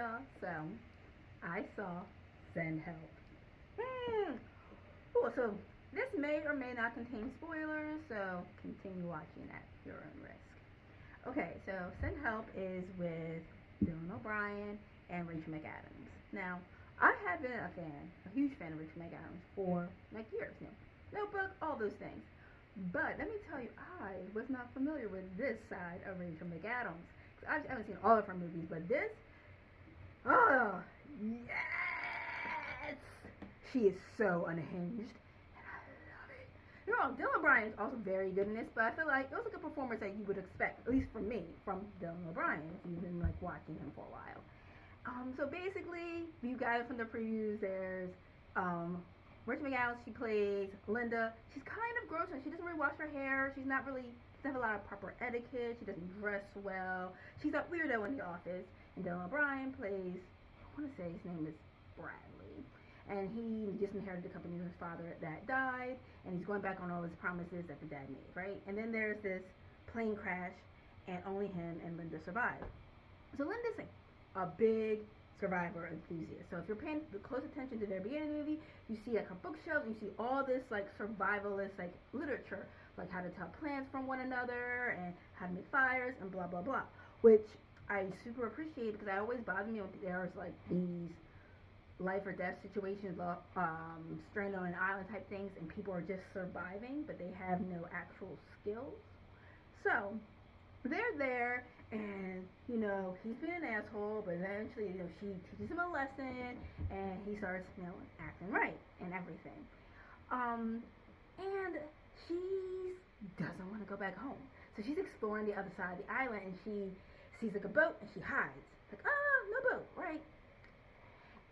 y'all. So, I saw Send Help. Cool. So, this may or may not contain spoilers, so continue watching at your own risk. Okay, so Send Help is with Dylan O'Brien and Rachel McAdams. Now, I have been a huge fan of Rachel McAdams for like years now. Notebook, all those things. But let me tell you, I was not familiar with this side of Rachel McAdams. I haven't seen all of her movies, but this, oh, yes! She is so unhinged. You know, Dylan O'Brien is also very good in this, but I feel like it was like a performance that you would expect, at least for me, from Dylan O'Brien, if you've been like watching him for a while. So basically, you guys from the previews, there's Rachel McAdams. She plays Linda. She's kind of gross, and she doesn't really wash her hair. She doesn't have a lot of proper etiquette. She doesn't dress well. She's that weirdo in the office. And Dylan O'Brien plays, I want to say his name is Bradley. And he just inherited the company of his father that died, and he's going back on all his promises that the dad made, right? And then there's this plane crash, and only him and Linda survive. So Linda's like a big survivor enthusiast. So if you're paying close attention to the beginning of the movie, you see like her bookshelf, you see all this like survivalist like literature, like how to tell plants from one another and how to make fires and blah blah blah, which I super appreciate because it always bothers me when there's like these life or death situations, stranded on an island type things, and people are just surviving, but they have no actual skills. So they're there, and you know he's been an asshole, but eventually she teaches him a lesson, and he starts acting right and everything. And she doesn't want to go back home, so she's exploring the other side of the island, and she sees like a boat, and she hides, like no boat, right?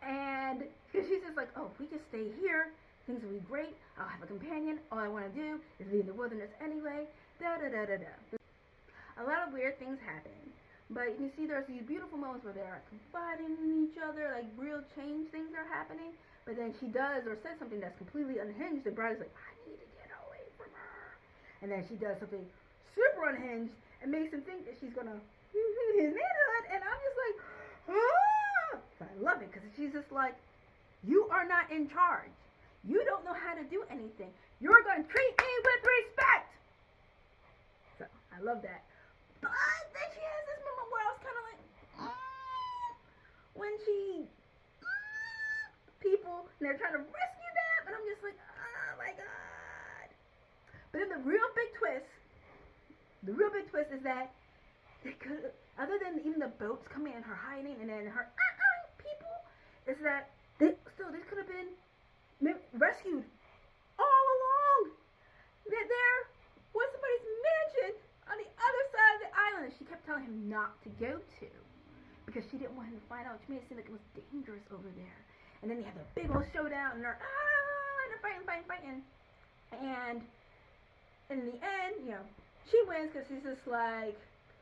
And because she's just like, oh, if we just stay here, things will be great. I'll have a companion. All I want to do is be in the wilderness anyway. Da da da da da. A lot of weird things happen, but you can see there's these beautiful moments where they're confiding in each other, like real change things are happening. But then she does or says something that's completely unhinged, and Bradley's like, I need to get away from her. And then she does something super unhinged and makes him think that she's gonna his manhood, and I'm just like, ah! So I love it because she's just like, you are not in charge. You don't know how to do anything. You're going to treat me with respect. So I love that. But then she has this moment where I was kind of like, when she, people, and they're trying to rescue them, and I'm just like, oh my God. But then the real big twist is that they could, other than even the boats coming and her hiding, and then her people, is that this could have been rescued all along. That there was somebody's mansion on the other side of the island, and she kept telling him not to go to because she didn't want him to find out. She made it seem like it was dangerous over there. And then they have the big old showdown, and they're fighting, and in the end, she wins because she's just like,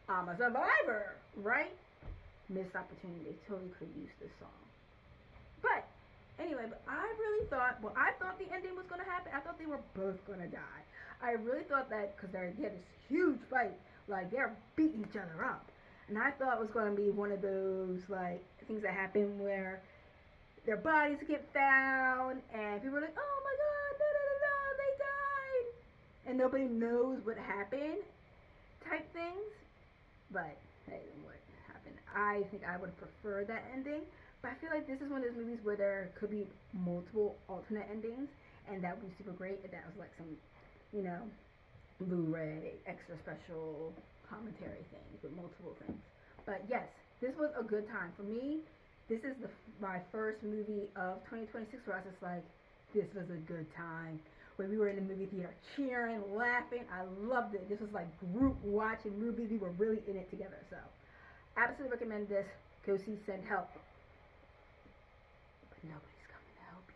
I'm a survivor, right? Missed opportunity. Totally could use this song. But anyway, I thought the ending was going to happen. I thought they were both going to die. I really thought that because they had this huge fight, like they're beating each other up. And I thought it was going to be one of those like things that happen where their bodies get found and people are like, oh my God, no, they died. And nobody knows what happened type things. But hey, what happened? I think I would prefer that ending. But I feel like this is one of those movies where there could be multiple alternate endings, and that would be super great if that was like some, Blu-ray extra special commentary thing with multiple things. But yes, this was a good time for me. This is my first movie of 2026 where I was just like, this was a good time. When we were in the movie theater cheering, laughing, I loved it. This was like group watching movies. We were really in it together. So, absolutely recommend this. Go see Send Help. But nobody's coming to help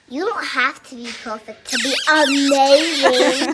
you. You don't have to be perfect to be amazing.